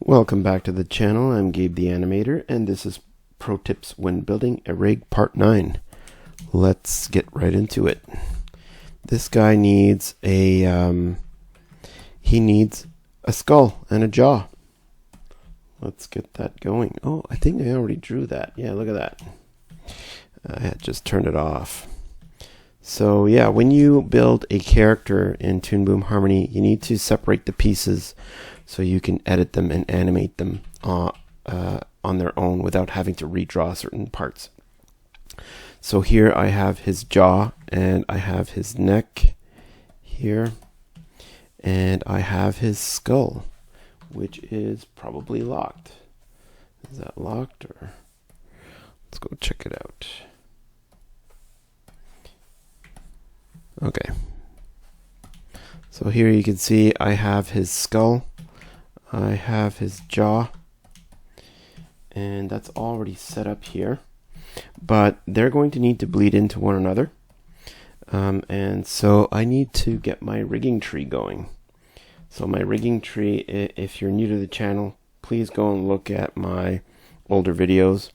Welcome back to the channel. I'm Gabe the Animator, and this is Pro Tips When Building a Rig Part 9. Let's get right into it. This guy needs a skull and a jaw. Let's get that going. Oh, I think I already drew that. Yeah, look at that. I had just turned it off. So yeah, when you build a character in Toon Boom Harmony, you need to separate the pieces so you can edit them and animate them on their own without having to redraw certain parts. So here I have his jaw, and I have his neck here, and I have his skull, which is probably locked. Is that locked, or let's go check it out. Okay. So here you can see I have his skull, I have his jaw, and that's already set up here. But they're going to need to bleed into one another. And so I need to get my rigging tree going. So my rigging tree, if you're new to the channel, please go and look at my older videos.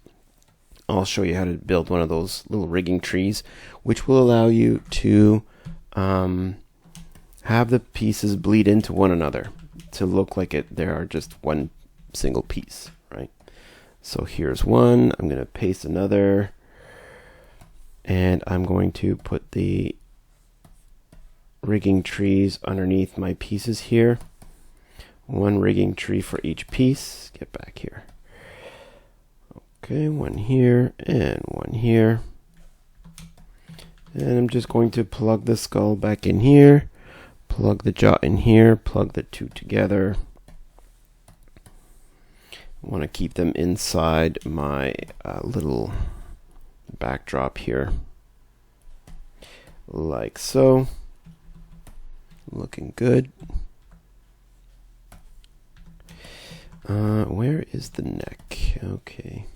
I'll show you how to build one of those little rigging trees, which will allow you to have the pieces bleed into one another to look like they are just one single piece, right? So here's one. I'm going to paste another, and I'm going to put the rigging trees underneath my pieces here. One rigging tree for each piece. Get back here. Okay, one here and one here. And I'm just going to plug the skull back in here, plug the jaw in here, plug the two together. I want to keep them inside my little backdrop here, like so. Looking good. Where is the neck? Okay.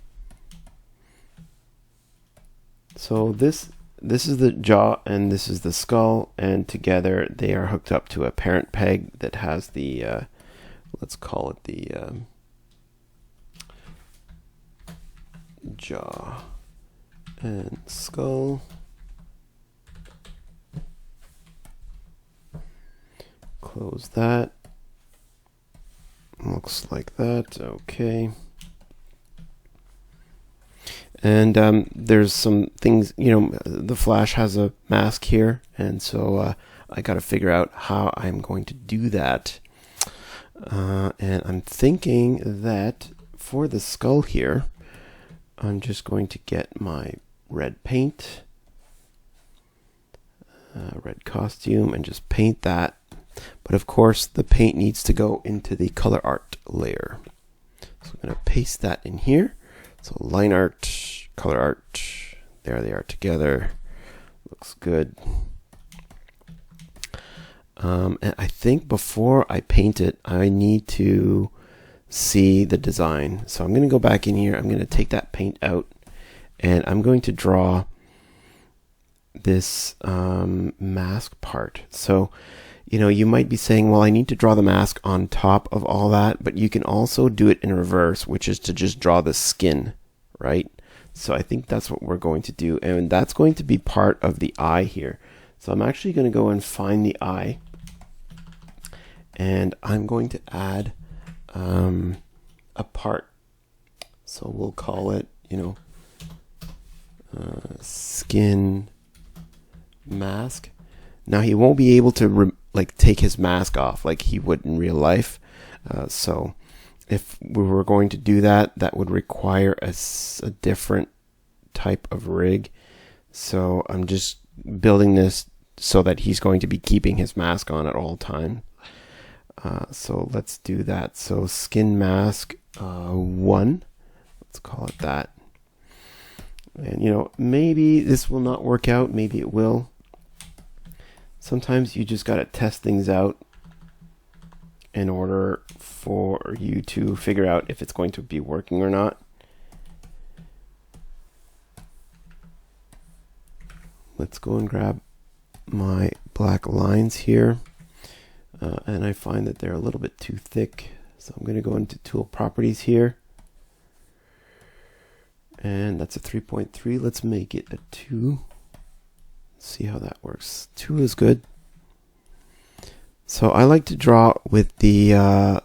So this is the jaw and this is the skull, and together they are hooked up to a parent peg that has the let's call it the jaw and skull. Close that. Looks like that. Okay. And there's some things, the Flash has a mask here, and so I got to figure out how I'm going to do that. And I'm thinking that for the skull here, I'm just going to get my red paint, red costume, and just paint that. But of course, the paint needs to go into the color art layer. So I'm going to paste that in here. So line art, color art, there they are together. Looks good. And I think before I paint it, I need to see the design. So I'm going to go back in here. I'm going to take that paint out, and I'm going to draw this mask part. So you might be saying, well, I need to draw the mask on top of all that, but you can also do it in reverse, which is to just draw the skin, right? So I think that's what we're going to do, and that's going to be part of the eye here. So I'm actually going to go and find the eye, and I'm going to add a part. So we'll call it, skin mask. Now he won't be able to take his mask off like he would in real life. So if we were going to do that, that would require a different type of rig. So I'm just building this so that he's going to be keeping his mask on at all time. So let's do that. So skin mask 1, let's call it that. And maybe this will not work out, maybe it will. Sometimes you just got to test things out in order for you to figure out if it's going to be working or not. Let's go and grab my black lines here. And I find that they're a little bit too thick. So I'm going to go into tool properties here. And that's a 3.3. Let's make it a 2. See how that works. 2 is good. So I like to draw with the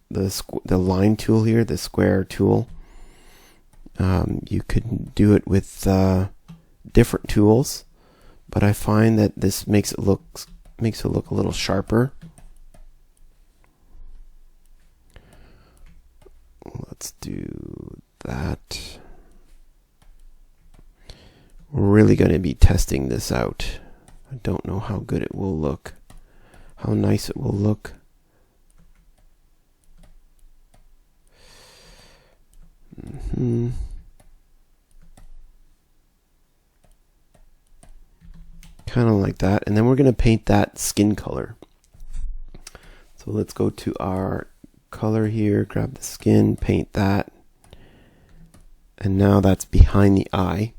line tool here, the square tool. You could do it with different tools, but I find that this makes it look a little sharper. Let's do that. We're really going to be testing this out. I don't know how good it will look, how nice it will look. Kind of like that, and then we're going to paint that skin color. So let's go to our color here, grab the skin, paint that, and now that's behind the eye.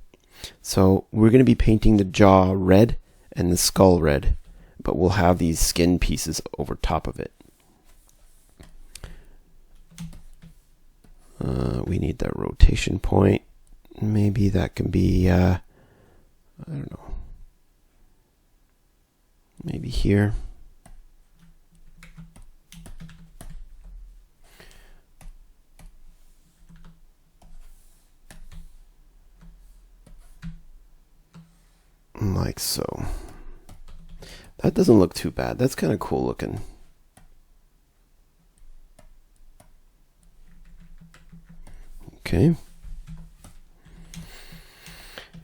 So we're going to be painting the jaw red and the skull red, but we'll have these skin pieces over top of it. We need that rotation point. Maybe that can be, I don't know, maybe here. Like so. That doesn't look too bad. That's kind of cool looking. Okay.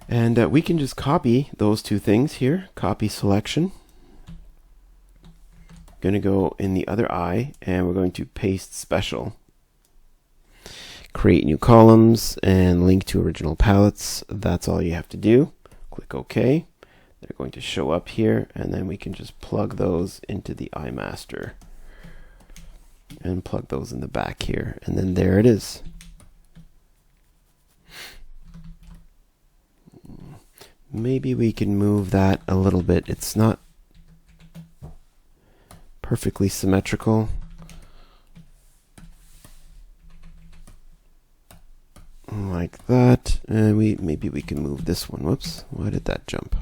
And we can just copy those two things here. Copy selection. Going to go in the other eye, and we're going to paste special. Create new columns and link to original palettes. That's all you have to do. Click OK. They're going to show up here, and then we can just plug those into the eye master and plug those in the back here, and then there it is. Maybe we can move that a little bit. It's not perfectly symmetrical. Like that. And maybe we can move this one. Whoops, why did that jump?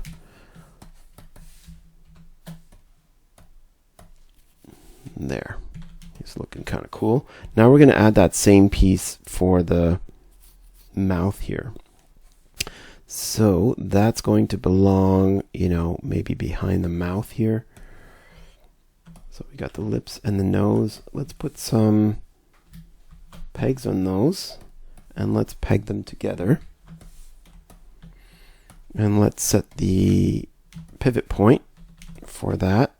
There. He's looking kind of cool. Now we're going to add that same piece for the mouth here. So that's going to belong, you know, maybe behind the mouth here. So we got the lips and the nose. Let's put some pegs on those, and let's peg them together. And let's set the pivot point for that.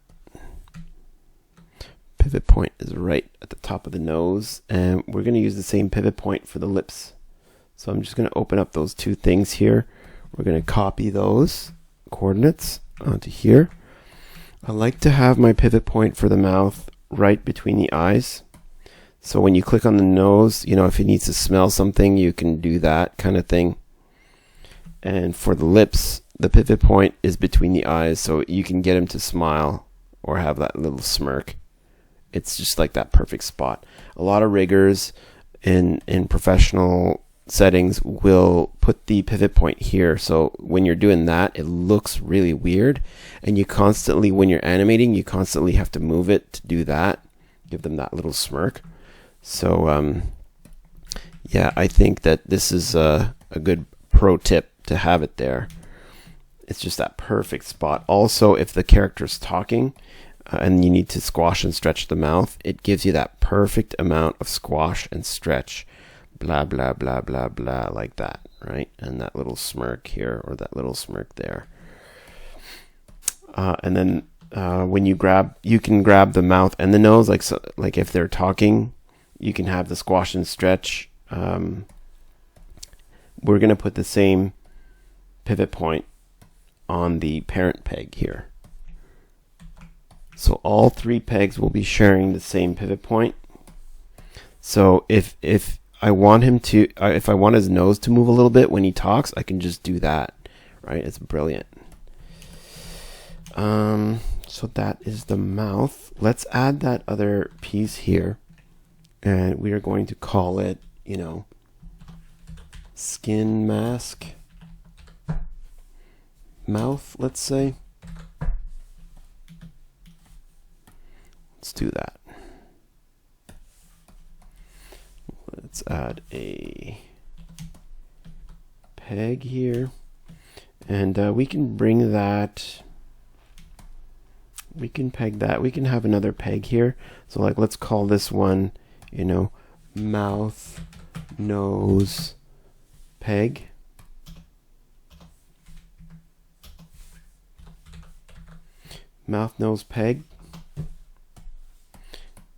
Pivot point is right at the top of the nose, and we're going to use the same pivot point for the lips. So I'm just going to open up those two things here. We're going to copy those coordinates onto here. I like to have my pivot point for the mouth right between the eyes. So when you click on the nose, you know, if it needs to smell something, you can do that kind of thing. And for the lips, the pivot point is between the eyes, so you can get him to smile or have that little smirk. It's just like that perfect spot. A lot of riggers in professional settings will put the pivot point here, so when you're doing that, it looks really weird, and you constantly, when you're animating, you constantly have to move it to do that, give them that little smirk. So yeah, I think that this is a good pro tip to have it there. It's just that perfect spot. Also, if the character's talking and you need to squash and stretch the mouth, it gives you that perfect amount of squash and stretch. Blah, blah, blah, blah, blah, like that, right? And that little smirk here, or that little smirk there. And then when you can grab the mouth and the nose, like if they're talking, you can have the squash and stretch. We're going to put the same pivot point on the parent peg here. So all three pegs will be sharing the same pivot point. So if I want him to, if I want his nose to move a little bit when he talks, I can just do that, right? It's brilliant. So that is the mouth. Let's add that other piece here. and we are going to call it, skin mask mouth, let's say. Let's do that. Let's add a peg here, and we can bring that, we can peg that, we can have another peg here. So like, let's call this one, mouth, nose, peg. Mouth, nose, peg.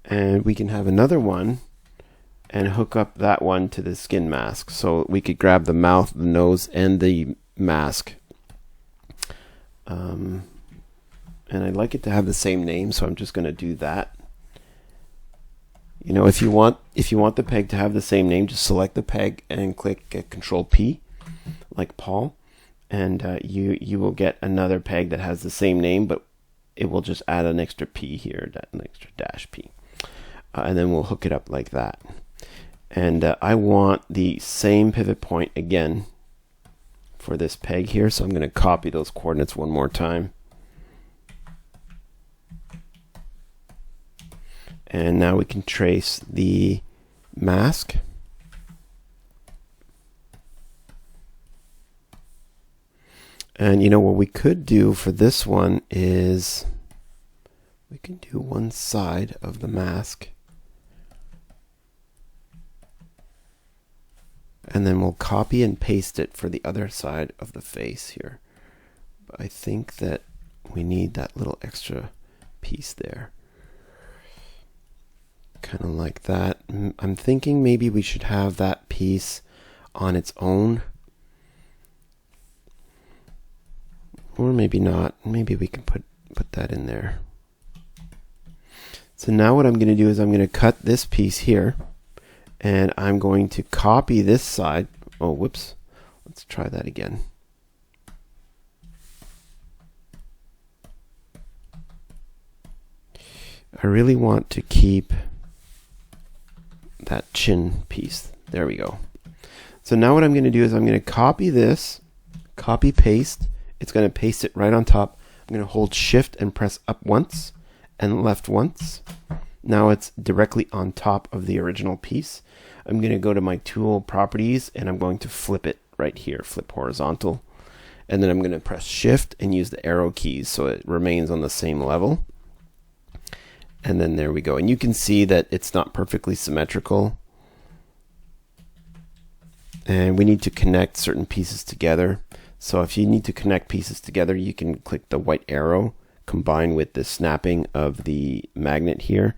And we can have another one and hook up that one to the skin mask. So we could grab the mouth, the nose, and the mask. And I'd like it to have the same name, so I'm just going to do that. If you want the peg to have the same name, just select the peg and click Control P, like Paul, and you will get another peg that has the same name, but it will just add an extra P here, an extra dash P, and then we'll hook it up like that. And I want the same pivot point again for this peg here, so I'm going to copy those coordinates one more time. And now we can trace the mask. And what we could do for this one is we can do one side of the mask. And then we'll copy and paste it for the other side of the face here. But I think that we need that little extra piece there. Kind of like that. I'm thinking maybe we should have that piece on its own. Or maybe not. Maybe we can put that in there. So now what I'm going to do is I'm going to cut this piece here. And I'm going to copy this side. Oh, whoops. Let's try that again. I really want to keep that chin piece. There we go. So now what I'm going to do is I'm going to copy this, copy paste. It's going to paste it right on top. I'm going to hold shift and press up once and left once. Now it's directly on top of the original piece. I'm going to go to my tool properties and I'm going to flip it right here, flip horizontal. And then I'm going to press shift and use the arrow keys so it remains on the same level. And then there we go. And you can see that it's not perfectly symmetrical. And we need to connect certain pieces together. So if you need to connect pieces together, you can click the white arrow combined with the snapping of the magnet here.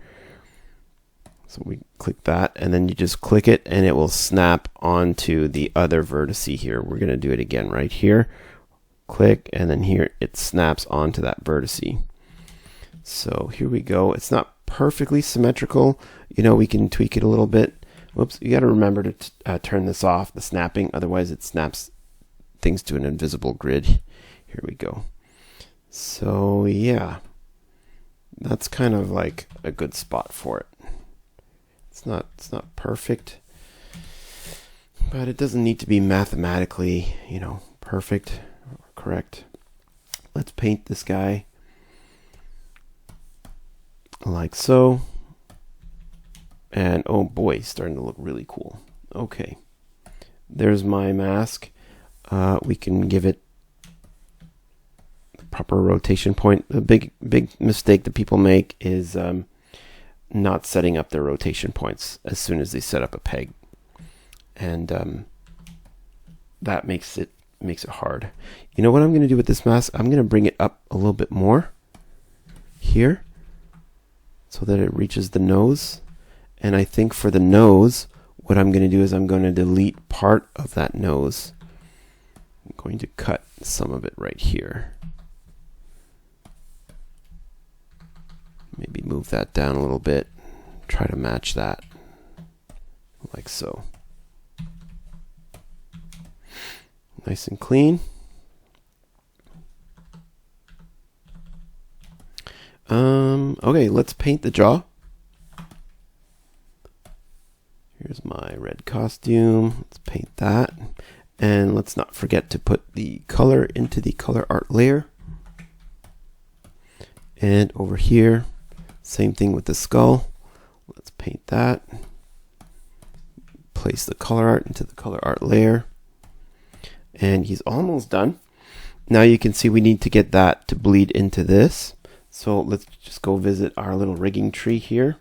So we click that and then you just click it and it will snap onto the other vertice here. We're going to do it again right here. Click and then here it snaps onto that vertice. So here we go. It's not perfectly symmetrical. We can tweak it a little bit. Whoops, you got to remember to turn this off, the snapping, otherwise it snaps things to an invisible grid. Here we go. So yeah, that's kind of like a good spot for it. It's not perfect, but it doesn't need to be mathematically, perfect or correct. Let's paint this guy like so. And oh boy, starting to look really cool. Okay, there's my mask. We can give it the proper rotation point. The big mistake that people make is not setting up their rotation points as soon as they set up a peg, and that makes it hard. What I'm going to do with this mask? I'm going to bring it up a little bit more here so that it reaches the nose. And I think for the nose, what I'm going to do is I'm going to delete part of that nose. I'm going to cut some of it right here. Maybe move that down a little bit. Try to match that like so. Nice and clean. Okay, let's paint the jaw. There's my red costume. Let's paint that. And let's not forget to put the color into the color art layer. And over here, same thing with the skull. Let's paint that. Place the color art into the color art layer. And he's almost done. Now you can see we need to get that to bleed into this. So let's just go visit our little rigging tree here.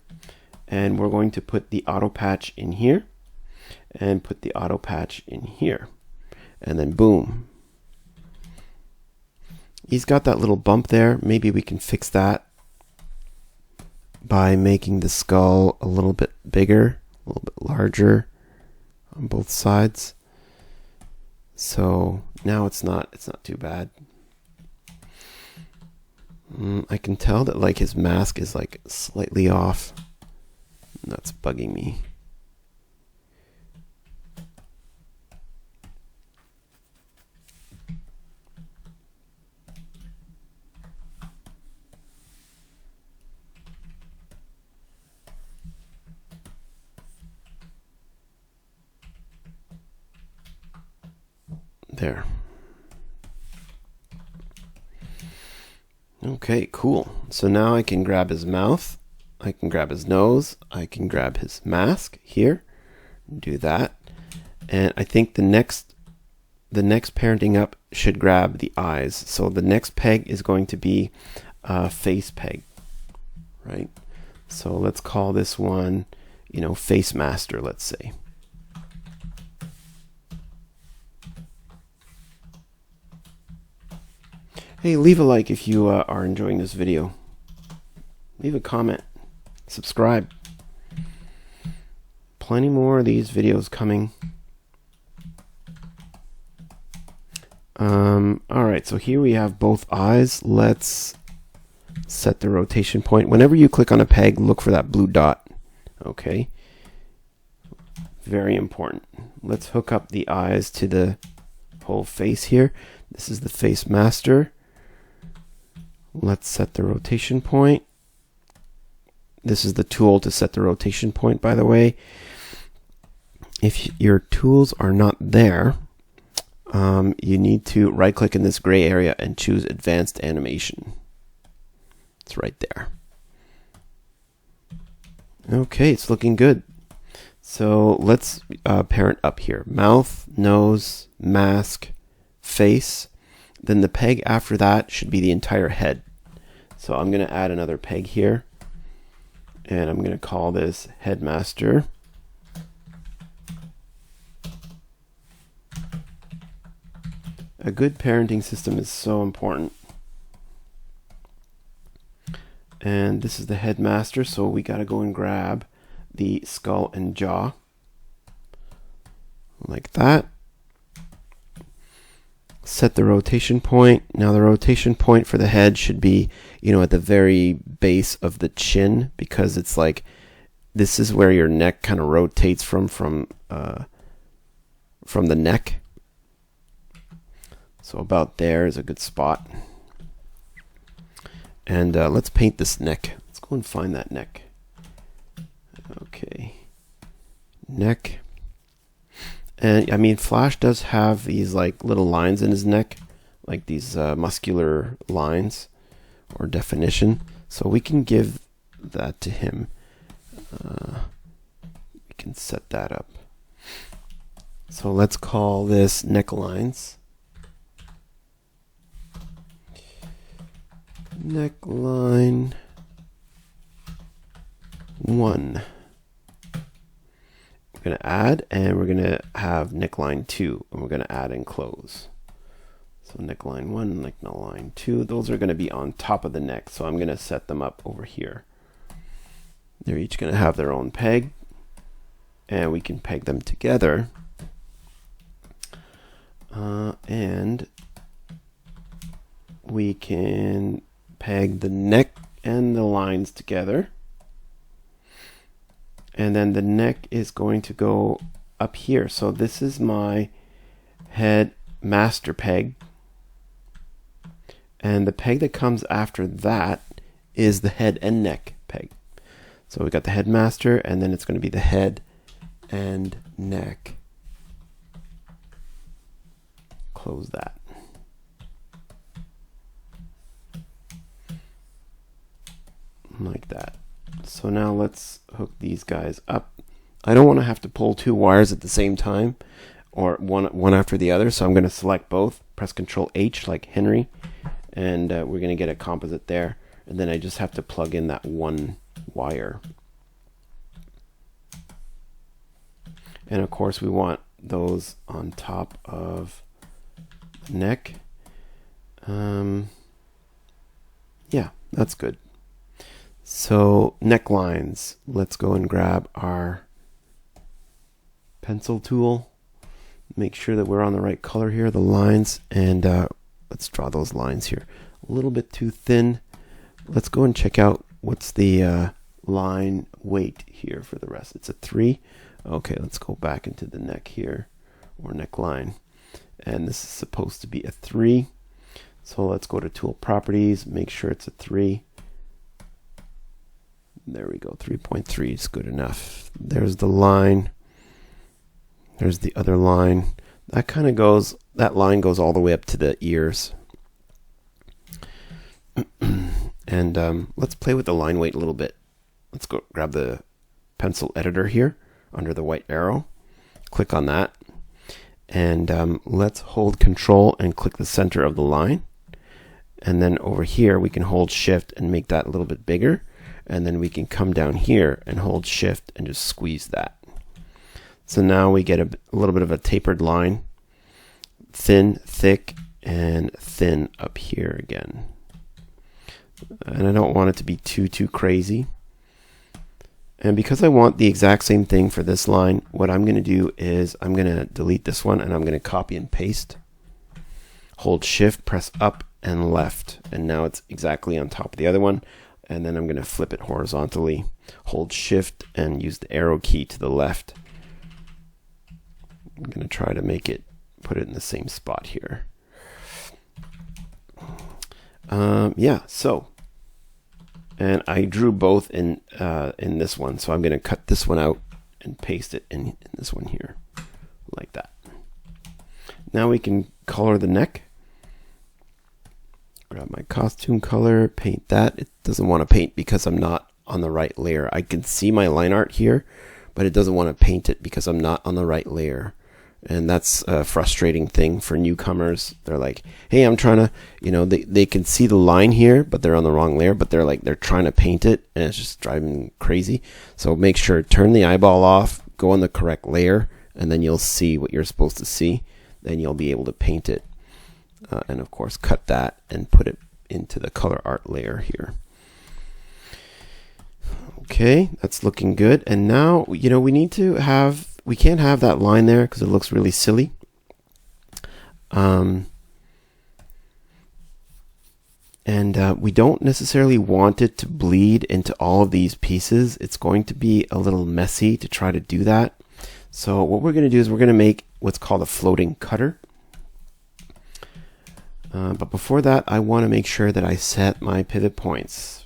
And we're going to put the auto patch in here and put the auto patch in here. And then boom. He's got that little bump there. Maybe we can fix that by making the skull a little bit bigger, a little bit larger on both sides. So now it's not too bad. I can tell that like his mask is like slightly off. That's bugging me. There. Okay, cool. So now I can grab his mouth, I can grab his nose, I can grab his mask here, do that. And I think the next parenting up should grab the eyes. So the next peg is going to be a face peg, right? So let's call this one, Face Master, let's say. Hey, leave a like if you are enjoying this video. Leave a comment. Subscribe. Plenty more of these videos coming. Alright, so here we have both eyes. Let's set the rotation point. Whenever you click on a peg, look for that blue dot. Okay. Very important. Let's hook up the eyes to the whole face here. This is the Face Master. Let's set the rotation point. This is the tool to set the rotation point, by the way. If your tools are not there, you need to right click in this gray area and choose Advanced Animation. It's right there. Okay, it's looking good. So let's parent up here. Mouth, nose, mask, face. Then the peg after that should be the entire head. So I'm going to add another peg here. And I'm going to call this Headmaster. A good parenting system is so important. And this is the Headmaster, so we got to go and grab the skull and jaw. Like that. Set the rotation point. Now the rotation point for the head should be, at the very base of the chin, because it's like, this is where your neck kind of rotates from the neck. So about there is a good spot. And let's paint this neck. Let's go and find that neck. Okay. Neck. And I mean, Flash does have these like little lines in his neck, like these muscular lines or definition. So we can give that to him. We can set that up. So let's call this necklines. Neckline 1. We're going to add, and we're going to have neckline 2, and we're going to add and close. So neckline 1, neckline 2, those are going to be on top of the neck. So I'm going to set them up over here. They're each going to have their own peg, and we can peg them together. And we can peg the neck and the lines together. And then the neck is going to go up here. So this is my head master peg. And the peg that comes after that is the head and neck peg. So we got the headmaster, and then it's going to be the head and neck. Close that. Like that. So now let's hook these guys up. I don't want to have to pull two wires at the same time, or one after the other, so I'm going to select both, press Control H like Henry, and we're going to get a composite there, and then I just have to plug in that one wire. And of course we want those on top of the neck. Yeah, that's good. So necklines, let's go and grab our pencil tool. Make sure that we're on the right color here, the lines, and let's draw those lines here. A little bit too thin. Let's go and check out what's the line weight here for the rest. It's a 3. Okay, let's go back into the neck here, or neckline. And this is supposed to be a 3. So let's go to Tool Properties, make sure it's a 3. There we go, 3.3 is good enough. There's the line. There's the other line. That kind of goes, that line goes all the way up to the ears. And let's play with the line weight a little bit. Let's go grab the pencil editor here under the white arrow. Click on that. And let's hold Control and click the center of the line. And then over here we can hold Shift and make that a little bit bigger. And then we can come down here and hold Shift and just squeeze that. So now we get a little bit of a tapered line, thin, thick, and thin up here again. And I don't want it to be too crazy. And because I want the exact same thing for this line, what I'm going to do is I'm going to delete this one and I'm going to copy and paste. Hold Shift, press up and left, and now it's exactly on top of the other one. And then I'm going to flip it horizontally, hold Shift and use the arrow key to the left. I'm going to try to make it, put it in the same spot here. Yeah, so, and I drew both in this one, so I'm going to cut this one out and paste it in this one here, like that. Now we can color the neck. Grab my costume color, paint that. It doesn't want to paint because I'm not on the right layer. I can see my line art here, but it doesn't want to paint it because I'm not on the right layer. And that's a frustrating thing for newcomers. They're like, hey, I'm trying to, you know, they can see the line here, but they're on the wrong layer, but they're trying to paint it, and it's just driving crazy. So make sure, turn the eyeball off, go on the correct layer, and then you'll see what you're supposed to see. Then you'll be able to paint it. And of course, cut that and put it into the color art layer here. Okay, that's looking good. And now, you know, we can't have that line there because it looks really silly. And we don't necessarily want it to bleed into all of these pieces. It's going to be a little messy to try to do that. So what we're going to do is we're going to make what's called a floating cutter. But before that, I want to make sure that I set my pivot points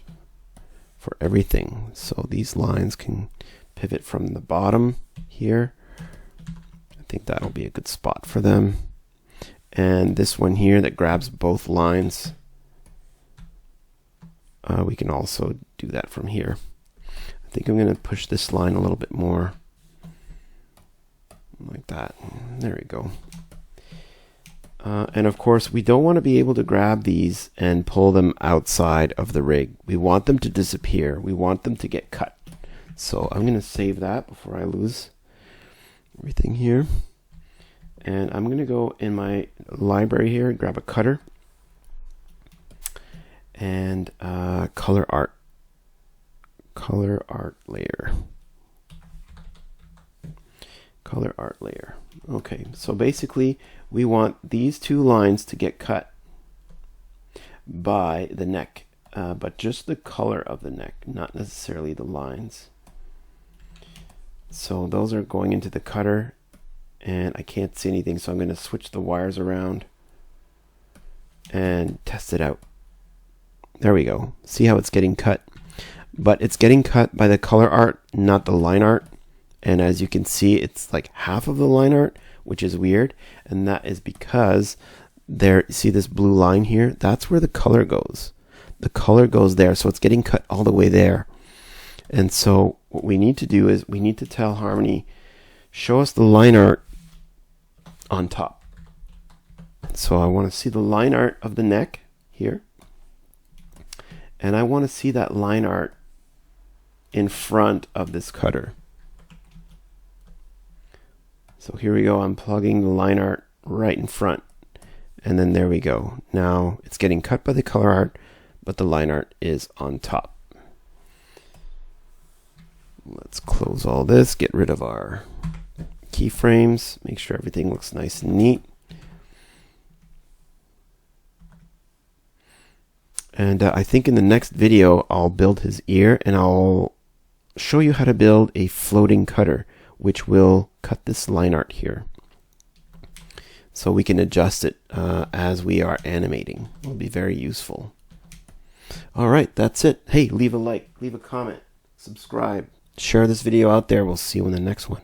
for everything. So these lines can pivot from the bottom here. I think that'll be a good spot for them. And this one here that grabs both lines, we can also do that from here. I think I'm going to push this line a little bit more, like that. There we go. And of course, we don't want to be able to grab these and pull them outside of the rig. We want them to disappear. We want them to get cut. So I'm going to save that before I lose everything here. And I'm going to go in my library here and grab a cutter and color art layer. Color art layer. Okay, so basically we want these two lines to get cut by the neck, but just the color of the neck, not necessarily the lines. So those are going into the cutter, and I can't see anything, so I'm going to switch the wires around and test it out. There we go. See how it's getting cut? But it's getting cut by the color art, not the line art. And as you can see, it's like half of the line art, which is weird. And that is because there, see this blue line here? That's where the color goes. The color goes there, so it's getting cut all the way there. And so what we need to do is we need to tell Harmony, show us the line art on top. So I want to see the line art of the neck here. And I want to see that line art in front of this cutter. So here we go, I'm plugging the line art right in front. And then there we go. Now it's getting cut by the color art, but the line art is on top. Let's close all this, get rid of our keyframes, make sure everything looks nice and neat. And I think in the next video, I'll build his ear and I'll show you how to build a floating cutter, which will cut this line art here. So we can adjust it as we are animating. It'll be very useful. All right, that's it. Hey, leave a like, leave a comment, subscribe, share this video out there. We'll see you in the next one.